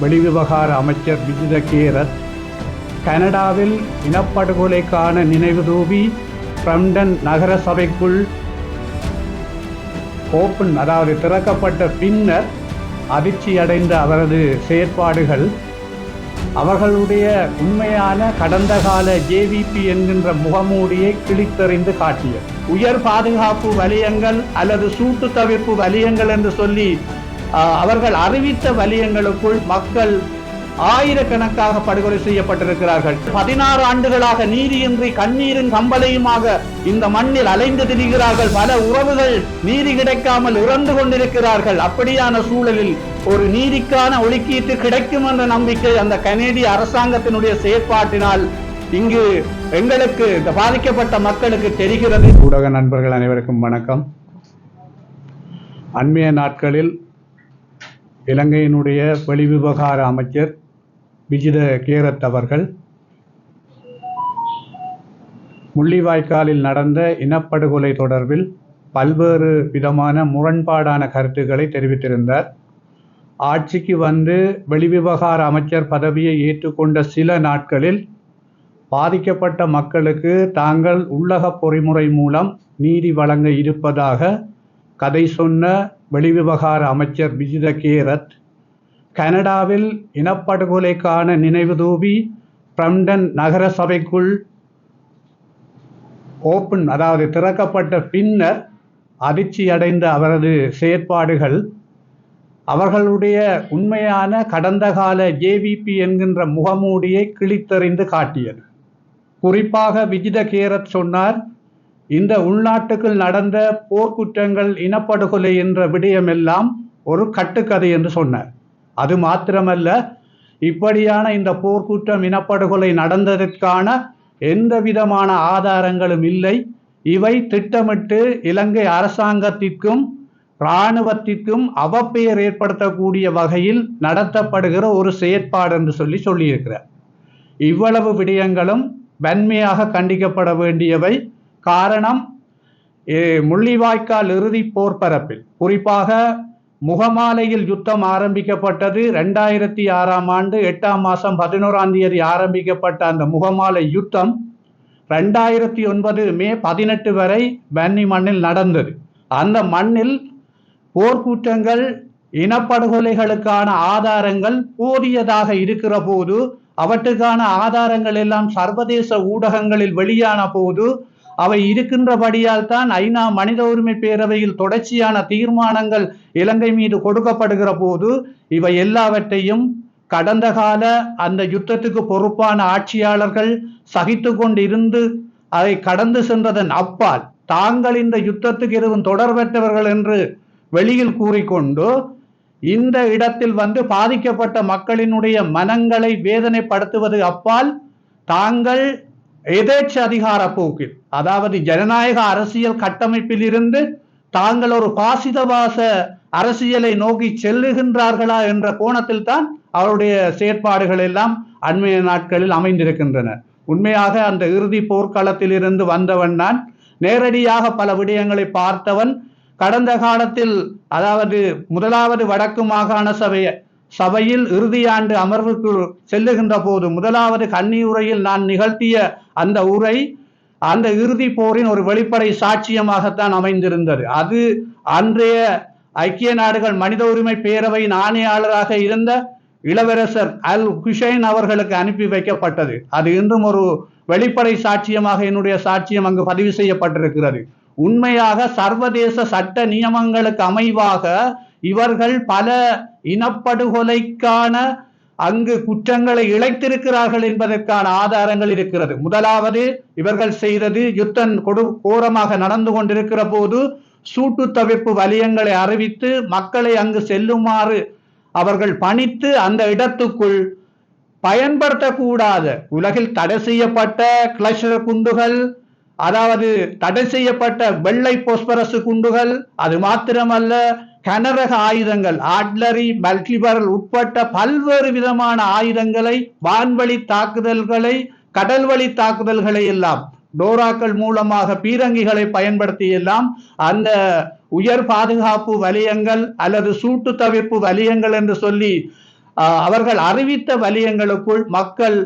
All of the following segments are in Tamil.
வெளிவிவகார அமைச்சர் விஜித கேரத் கனடாவில் இனப்படுகொலைக்கான நினைவு தூவி பிரம்டன் நகர சபைக்குள் திறக்கப்பட்ட பின்னர் அதிர்ச்சியடைந்த அவரது செயற்பாடுகள் அவர்களுடைய உண்மையான கடந்த கால ஜேவிபி என்கின்ற முகமூடியை கிழித்தெறிந்து காட்டியது. உயர் பாதுகாப்பு வலயங்கள் அல்லது சூட்டு தவிர்ப்பு வலயங்கள் என்று சொல்லி அவர்கள் அறிவித்த வலயங்களுக்குள் மக்கள் ஆயிரக்கணக்காக படுகொலை செய்யப்பட்டிருக்கிறார்கள். 16 ஆண்டுகளாக நீதியின்றி கண்ணீரும் கம்பளையுமாக இந்த மண்ணில் அலைந்து திரிகிறார்கள். பல உறவுகள் நீதி கிடைக்காமல் இறந்து கொண்டிருக்கிறார்கள். அப்படியான சூழலில் ஒரு நீதிக்கான ஒதுக்கீட்டு கிடைக்கும் என்ற நம்பிக்கை அந்த கனேடிய அரசாங்கத்தினுடைய செயற்பாட்டினால் இங்கு எங்களுக்கு பாதிக்கப்பட்ட மக்களுக்கு தெரிகிறது. ஊடக நண்பர்கள் அனைவருக்கும் வணக்கம். அண்மைய நாட்களில் இலங்கையினுடைய வெளிவிவகார அமைச்சர் விஜித கேரத் அவர்கள் முள்ளிவாய்க்காலில் நடந்த இனப்படுகொலை தொடர்பில் பல்வேறு விதமான முரண்பாடான கருத்துக்களை தெரிவித்திருந்தார். ஆட்சிக்கு வந்து வெளிவிவகார அமைச்சர் பதவியை ஏற்றுக்கொண்ட சில நாட்களில் பாதிக்கப்பட்ட மக்களுக்கு தாங்கள் உள்ளக பொறிமுறை மூலம் நீதி வழங்க இருப்பதாக கதை சொன்ன வெளிவிவகார அமைச்சர் விஜித கேரத் கனடாவில் இனப்படுகொலைக்கான நினைவு தூவி பிரம்டன் நகர சபைக்குள் திறக்கப்பட்ட பின்னர் அதிர்ச்சியடைந்த அவரது செயற்பாடுகள் அவர்களுடைய உண்மையான கடந்த கால ஜேவிபி என்கின்ற முகமூடியை கிழித்தெறிந்து காட்டியது. குறிப்பாக விஜித கேரத் சொன்னார், இந்த உள்நாட்டுக்குள் நடந்த போர்க்குற்றங்கள் இனப்படுகொலை என்ற விடயமெல்லாம் ஒரு கட்டுக்கதை என்று சொன்னார். அது மாத்திரமல்ல, இப்படியான இந்த போர்க்குற்றம் இனப்படுகொலை நடந்ததற்கான எந்த விதமான ஆதாரங்களும் இல்லை. இவை திட்டமிட்டு இலங்கை அரசாங்கத்திற்கும் இராணுவத்திற்கும் அவப்பெயர் ஏற்படுத்தக்கூடிய வகையில் நடத்தப்படுகிற ஒரு செயற்பாடு என்று சொல்லியிருக்கிறார். இவ்வளவு விடயங்களும் வன்மையாக கண்டிக்கப்பட வேண்டியவை. காரணம், முள்ளிவாய்க்கால் இறுதி போர்ப்பரப்பில் குறிப்பாக முகமாலையில் யுத்தம் ஆரம்பிக்கப்பட்டது 2006 ஆண்டு 8ஆம் மாதம் 11ஆம் தேதி ஆரம்பிக்கப்பட்ட அந்த முகமாலை யுத்தம் 2009 மே 18 வரை வன்னி மண்ணில் நடந்தது. அந்த மண்ணில் போர்க்குற்றங்கள் இனப்படுகொலைகளுக்கான ஆதாரங்கள் போதியதாக இருக்கிற போது, அவற்றுக்கான ஆதாரங்கள் எல்லாம் சர்வதேச ஊடகங்களில் வெளியான போது, அவை இருக்கின்றபடியால் தான் ஐநா மனித உரிமை பேரவையில் தொடர்ச்சியான தீர்மானங்கள் இலங்கை மீது கொடுக்கப்படுகிற போது இவை எல்லாவற்றையும் கடந்த கால அந்த யுத்தத்துக்கு பொறுப்பான ஆட்சியாளர்கள் சகித்து கொண்டு இருந்து அதை கடந்து சென்றதன் அப்பால் தாங்கள் இந்த யுத்தத்துக்கு எதுவும் தொடர்பற்றவர்கள் என்று வெளியில் கூறிக்கொண்டு இந்த இடத்தில் வந்து பாதிக்கப்பட்ட மக்களினுடைய மனங்களை வேதனைப்படுத்துவது அப்பால் தாங்கள் எதேச்ச அதிகார போக்கில், அதாவது ஜனநாயக அரசியல் கட்டமைப்பில் இருந்து தாங்கள் ஒரு பாசிதவாச அரசியலை நோக்கி செல்லுகின்றார்களா என்ற கோணத்தில் தான் அவருடைய செயற்பாடுகள் எல்லாம் அண்மைய நாட்களில் அமைந்திருக்கின்றன. உண்மையாக அந்த இறுதி போர்க்களத்தில் இருந்து வந்தவன் நான், நேரடியாக பல விடயங்களை பார்த்தவன். கடந்த காலத்தில், அதாவது முதலாவது வடக்கு மாகாண சபையில் இறுதியாண்டு அமர்வுக்கு செல்லுகின்ற போது முதலாவது கன்னி உரையில் நான் நிகழ்த்திய அந்த உரை அந்த இறுதி போரின் ஒரு வெளிப்படை சாட்சியமாகத்தான் அமைந்திருந்தது. அது அன்றைய ஐக்கிய நாடுகள் மனித உரிமை பேரவையின் ஆணையாளராக இருந்த இளவரசர் அல் ஹுசைன் அவர்களுக்கு அனுப்பி வைக்கப்பட்டது. அது இன்றும் ஒரு வெளிப்படை சாட்சியமாக என்னுடைய சாட்சியம் அங்கு பதிவு செய்யப்பட்டிருக்கிறது. உண்மையாக சர்வதேச சட்ட நியமங்களுக்கு அமைவாக இவர்கள் பல இனப்படுகொலைக்கான அங்கு குற்றங்களை இழைத்திருக்கிறார்கள் என்பதற்கான ஆதாரங்கள் இருக்கிறது. முதலாவது, இவர்கள் செய்தது யுத்தம் கோரமாக நடந்து கொண்டிருக்கிற போது சூட்டு தவிர்ப்பு வலயங்களை அறிவித்து மக்களை அங்கு செல்லுமாறு அவர்கள் பணித்து அந்த இடத்துக்குள் பயன்படுத்தக்கூடாத உலகில் தடை செய்யப்பட்ட கிளஸ்டர் குண்டுகள், அதாவது தடை செய்யப்பட்ட வெள்ளை போஸ்பரஸ் குண்டுகள், அது மாத்திரமல்ல கனரக ஆயுதங்கள், ஆட்லரி, மல்டிபரல் உட்பட்ட பல்வேறு விதமான ஆயுதங்களை, வான்வழி தாக்குதல்களை, கடல்வழி தாக்குதல்களை எல்லாம் டோராக்கள் மூலமாக பீரங்கிகளை பயன்படுத்தி எல்லாம் அந்த உயர் பாதுகாப்பு வலயங்கள் அல்லது சூட்டு தவிர்ப்பு வலயங்கள் என்று சொல்லி அவர்கள் அறிவித்த வலயங்களுக்குள் மக்கள்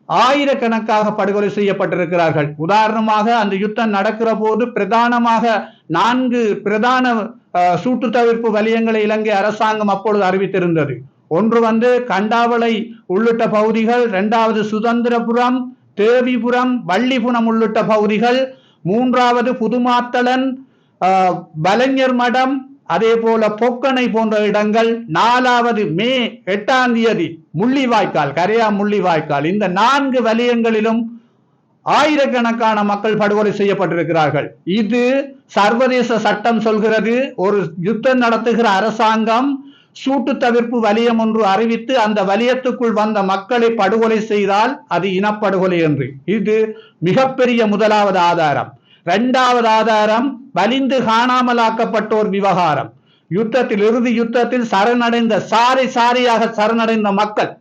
ஆயிரக்கணக்காக படுகொலை செய்யப்பட்டிருக்கிறார்கள். உதாரணமாக அந்த யுத்தம் நடக்கிற போது பிரதானமாக 4 பிரதான சூட்டு தவிர்ப்பு வலயங்களை இலங்கை அரசாங்கம் அப்பொழுது அறிவித்திருந்தது. ஒன்று கண்டாவளை உள்ளிட்ட பகுதிகள், 2வது சுதந்திரபுரம், தேவிபுரம், வள்ளிபுரம் உள்ளிட்ட பகுதிகள், 3வது புதுமாத்தளன், பலஞர் மடம், அதே போல பொக்கனை போன்ற இடங்கள், 4வது மே 8ஆம் தேதி முள்ளிவாய்க்கால், கரையா முள்ளிவாய்க்கால். இந்த 4 வலயங்களிலும் ஆயிரக்கணக்கான மக்கள் படுகொலை செய்யப்பட்டிருக்கிறார்கள். இது சர்வதேச சட்டம் சொல்கிறது. ஒரு யுத்தம் நடத்துகிற அரசாங்கம் சூட்டு தவிர்ப்பு வலயம் ஒன்று அறிவித்து அந்த வலயத்துக்குள் வந்த மக்களை படுகொலை செய்தால் அது இனப்படுகொலை என்று. இது மிகப்பெரிய முதலாவது ஆதாரம். 2வது ஆதாரம் வலிந்து காணாமலாக்கப்பட்டோர் விவகாரம். யுத்தத்தில், இறுதி யுத்தத்தில் சரணடைந்த சாரியாக சரணடைந்த மக்கள்,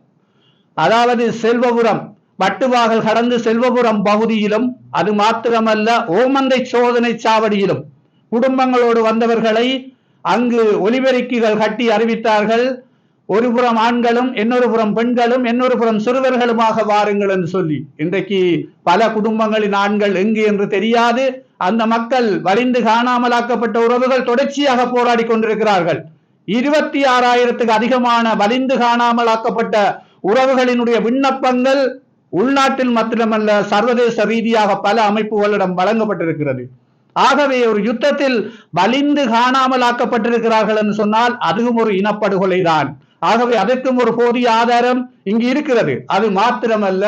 அதாவது செல்வபுரம் வட்டுவாகல் கடந்து செல்வபுரம் பகுதியிலும், அது மாத்திரமல்ல ஓமந்தை சோதனை சாவடியிலும் குடும்பங்களோடு வந்தவர்களை அங்கு ஒலிபெருக்கிகள் கட்டி அறிவித்தார்கள். ஒரு புறம் ஆண்களும், இன்னொரு புறம் பெண்களும், இன்னொரு புறம் சிறுவர்களுமாக வாருங்கள் என்று சொல்லி. இன்றைக்கு பல குடும்பங்களின் ஆண்கள் எங்கு என்று தெரியாது. அந்த மக்கள் வலிந்து காணாமலாக்கப்பட்ட உறவுகள் தொடர்ச்சியாக போராடி கொண்டிருக்கிறார்கள். 26,000க்கு அதிகமான வலிந்து காணாமலாக்கப்பட்ட உறவுகளினுடைய விண்ணப்பங்கள் உள்நாட்டில் மாத்திரமல்ல சர்வதேச ரீதியாக பல அமைப்புகளிடம் வழங்கப்பட்டிருக்கிறது. ஆகவே ஒரு யுத்தத்தில் வலிந்து காணாமலாக்கப்பட்டிருக்கிறார்கள் என்று சொன்னால் அதுவும் ஒரு இனப்படுகொலை தான். ஆகவே அதற்கும் ஒரு போதிய ஆதாரம் இங்கு இருக்கிறது. அது மாத்திரமல்ல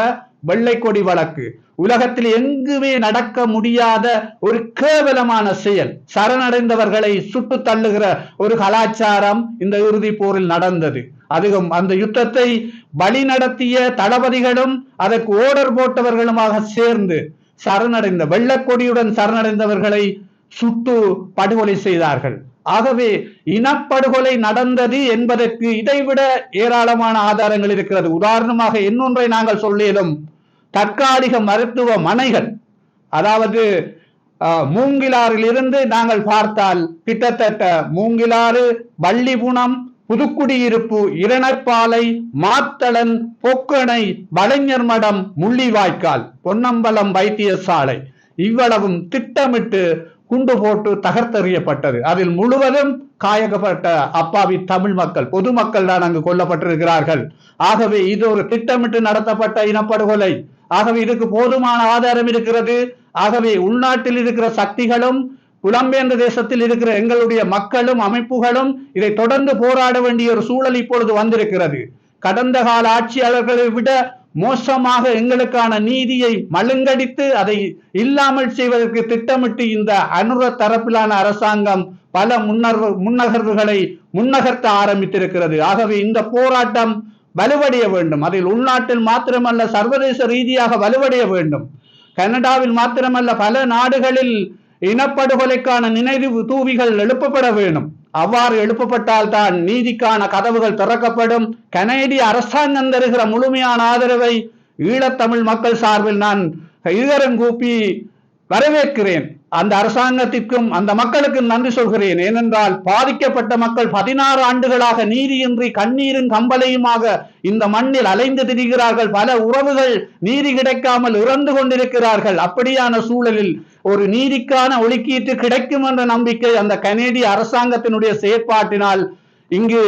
வெள்ளை கொடி வழக்கு, உலகத்தில் எங்குமே நடக்க முடியாத ஒரு கேவலமான செயல். சரணடைந்தவர்களை சுட்டு தள்ளுகிற ஒரு கலாச்சாரம் இந்த இறுதி போரில் நடந்தது. அதுவும் அந்த யுத்தத்தை வழி நடத்திய தளபதிகளும் அதற்கு ஓர்டர் போட்டவர்களுமாக சேர்ந்து சரணடைந்த வெள்ளக்கொடியுடன் சரணடைந்தவர்களை சுட்டு படுகொலை செய்தார்கள். ஆகவே இனப்படுகொலை நடந்தது என்பதற்கு இதைவிட ஏராளமான ஆதாரங்கள் இருக்கிறது. உதாரணமாக இன்னொன்றை நாங்கள் சொல்லிலும், தற்காலிக மருத்துவமனைகள், அதாவது மூங்கிலாறில் இருந்து நாங்கள் பார்த்தால் கிட்டத்தட்ட மூங்கிலாறு, வள்ளிபுணம், புதுக்குடியிருப்பு, இரணப்பாலை, மாத்தளன், பொக்கணை, வளைஞர் மடம், முள்ளிவாய்க்கால், பொன்னம்பலம் வைத்தியசாலை இவ்வளவும் திட்டமிட்டு குண்டு போட்டு தகர்த்தெறியப்பட்டது. அதில் முழுவதும் காயப்பட்ட அப்பாவி தமிழ் மக்கள், பொதுமக்கள் தான் அங்கு கொல்லப்பட்டிருக்கிறார்கள். ஆகவே இது ஒரு திட்டமிட்டு நடத்தப்பட்ட இனப்படுகொலை. ஆகவே இதுக்கு போதுமான ஆதாரம் இருக்கிறது. ஆகவே உள்நாட்டில் இருக்கிற சக்திகளும் புலம்பெயர்ந்த தேசத்தில் இருக்கிற எங்களுடைய மக்களும் அமைப்புகளும் இதை தொடர்ந்து போராட வேண்டிய ஒரு சூழல் இப்பொழுது வந்திருக்கிறது. கடந்த கால ஆட்சியாளர்களை விட மோசமாக எங்களுக்கான நீதியை மழுங்கடித்து அதை இல்லாமல் செய்வதற்கு திட்டமிட்டு இந்த அனுர தரப்பிலான அரசாங்கம் பல முன்னகர்வுகளை முன்னகர்த்த ஆரம்பித்திருக்கிறது. ஆகவே இந்த போராட்டம் வலுவடைய வேண்டும். அதில் உள்நாட்டில் மாத்திரமல்ல சர்வதேச ரீதியாக வலுவடைய வேண்டும். கனடாவில் மாத்திரமல்ல பல நாடுகளில் இனப்படுகொலைக்கான நினைவு தூவிகள் எழுப்பப்பட வேண்டும். அவ்வாறு எழுப்பப்பட்டால் தான் நீதிக்கான கதவுகள் திறக்கப்படும். கனேடிய அரசாங்கம் தருகிற முழுமையான ஆதரவை ஈழத்தமிழ் மக்கள் சார்பில் நான் இதரங்கூப்பி வரவேற்கிறேன். அந்த அரசாங்கத்திற்கும் அந்த மக்களுக்கும் நன்றி சொல்கிறேன். ஏனென்றால் பாதிக்கப்பட்ட மக்கள் 16 ஆண்டுகளாக நீதியின்றி கண்ணீரும் கம்பளையுமாக இந்த மண்ணில் அலைந்து திரிகிறார்கள். பல உறவுகள் நீதி கிடைக்காமல் இறந்து கொண்டிருக்கிறார்கள். அப்படியான சூழலில் ஒரு நீதிக்கான ஒதுக்கீட்டு கிடைக்கும் என்ற நம்பிக்கை அந்த கனேடிய அரசாங்கத்தினுடைய செயற்பாட்டினால் இங்கு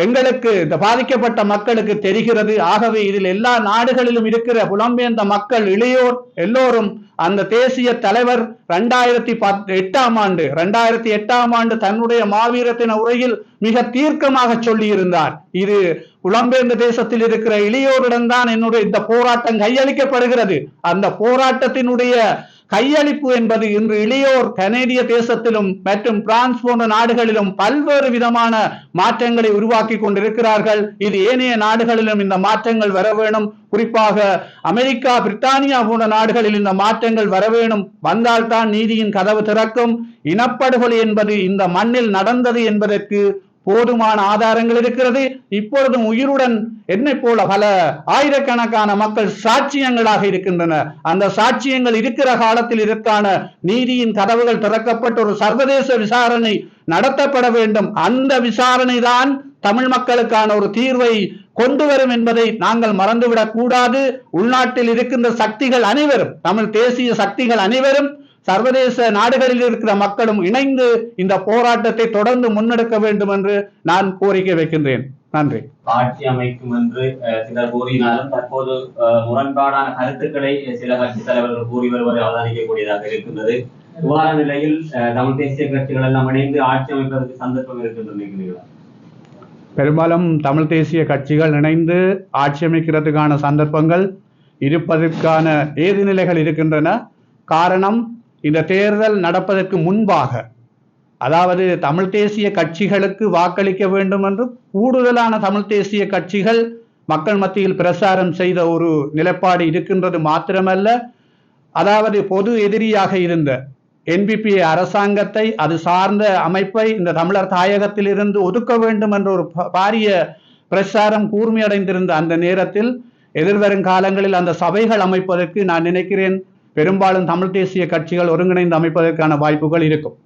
எங்களுக்கு இந்த பாதிக்கப்பட்ட மக்களுக்கு தெரிகிறது. ஆகவே இதில் எல்லா நாடுகளிலும் இருக்கிற புலம்பெயர்ந்த மக்கள், இளையோர் எல்லோரும் அந்த தேசிய தலைவர் 2008ஆம் ஆண்டு தன்னுடைய மாவீரத்தின உரையில் மிக தீர்க்கமாக சொல்லி இருந்தார். இது புலம்பெயர்ந்த தேசத்தில் இருக்கிற இளையோருடன் தான் என்னுடைய இந்த போராட்டம் கையளிக்கப்படுகிறது. அந்த போராட்டத்தினுடைய கையளிப்பு என்பது இன்று இளையோர் கனேடிய தேசத்திலும் மற்றும் பிரான்ஸ் போன்ற நாடுகளிலும் பல்வேறு விதமான மாற்றங்களை உருவாக்கி கொண்டிருக்கிறார்கள். இது ஏனைய நாடுகளிலும் இந்த மாற்றங்கள் வர வேணும். குறிப்பாக அமெரிக்கா, பிரித்தானியா போன்ற நாடுகளில் இந்த மாற்றங்கள் வர வேணும். வந்தால்தான் நீதியின் கதவு திறக்கும். இனப்படுகொலை என்பது இந்த மண்ணில் நடந்தது என்பதற்கு போதுமான ஆதாரங்கள் இருக்கிறது. இப்பொழுதும் உயிருடன் என்னை போல பல ஆயிரக்கணக்கான மக்கள் சாட்சியங்களாக இருக்கின்றன. அந்த சாட்சியங்கள் இருக்கிற காலத்தில் இதற்கான நீதியின் கதவுகள் திறக்கப்பட்டு ஒரு சர்வதேச விசாரணை நடத்தப்பட வேண்டும். அந்த விசாரணை தான் தமிழ் மக்களுக்கான ஒரு தீர்வை கொண்டு வரும் என்பதை நாங்கள் மறந்துவிடக் கூடாது. உள்நாட்டில் இருக்கின்ற சக்திகள் அனைவரும், தமிழ் தேசிய சக்திகள் அனைவரும், சர்வதேச நாடுகளில் இருக்கிற மக்களும் இணைந்து இந்த போராட்டத்தை தொடர்ந்து முன்னெடுக்க வேண்டும் என்று நான் கோரிக்கை வைக்கின்றேன். நன்றி. ஆட்சி அமைக்கும் என்று சிலர் கூறினாலும் தற்போது முரண்பாடான கருத்துக்களை சில கட்சி தலைவர்கள் கூறி வருவதை அவதானிக்கக்கூடியதாக இருக்கின்றது. இவ்வாறான நிலையில் தமிழ் தேசிய கட்சிகள் எல்லாம் இணைந்து ஆட்சி அமைப்பதற்கு சந்தர்ப்பம் இருக்கின்றன. பெரும்பாலும் தமிழ் தேசிய கட்சிகள் இணைந்து ஆட்சி அமைக்கிறதுக்கான சந்தர்ப்பங்கள் இருப்பதற்கான ஏதுநிலைகள் இருக்கின்றன. காரணம், இந்த தேர்தல் நடப்பதற்கு முன்பாக, அதாவது தமிழ் தேசிய கட்சிகளுக்கு வாக்களிக்க வேண்டும் என்று கூடுதலான தமிழ் தேசிய கட்சிகள் மக்கள் மத்தியில் பிரசாரம் செய்த ஒரு நிலைப்பாடு இருக்கின்றது மாத்திரமல்ல, அதாவது பொது எதிரியாக இருந்த என்பிபி அரசாங்கத்தை, அது சார்ந்த அமைப்பை இந்த தமிழர் தாயகத்தில் இருந்து ஒதுக்க வேண்டும் என்ற ஒரு பாரிய பிரச்சாரம் கூர்மையடைந்திருந்த அந்த நேரத்தில் எதிர்வரும் காலங்களில் அந்த சபைகள் அமைப்பதற்கு நான் நினைக்கிறேன் பெரும்பாலும் தமிழ் தேசிய கட்சிகள் ஒருங்கிணைந்து அமைப்பதற்கான வாய்ப்புகள் இருக்கும்.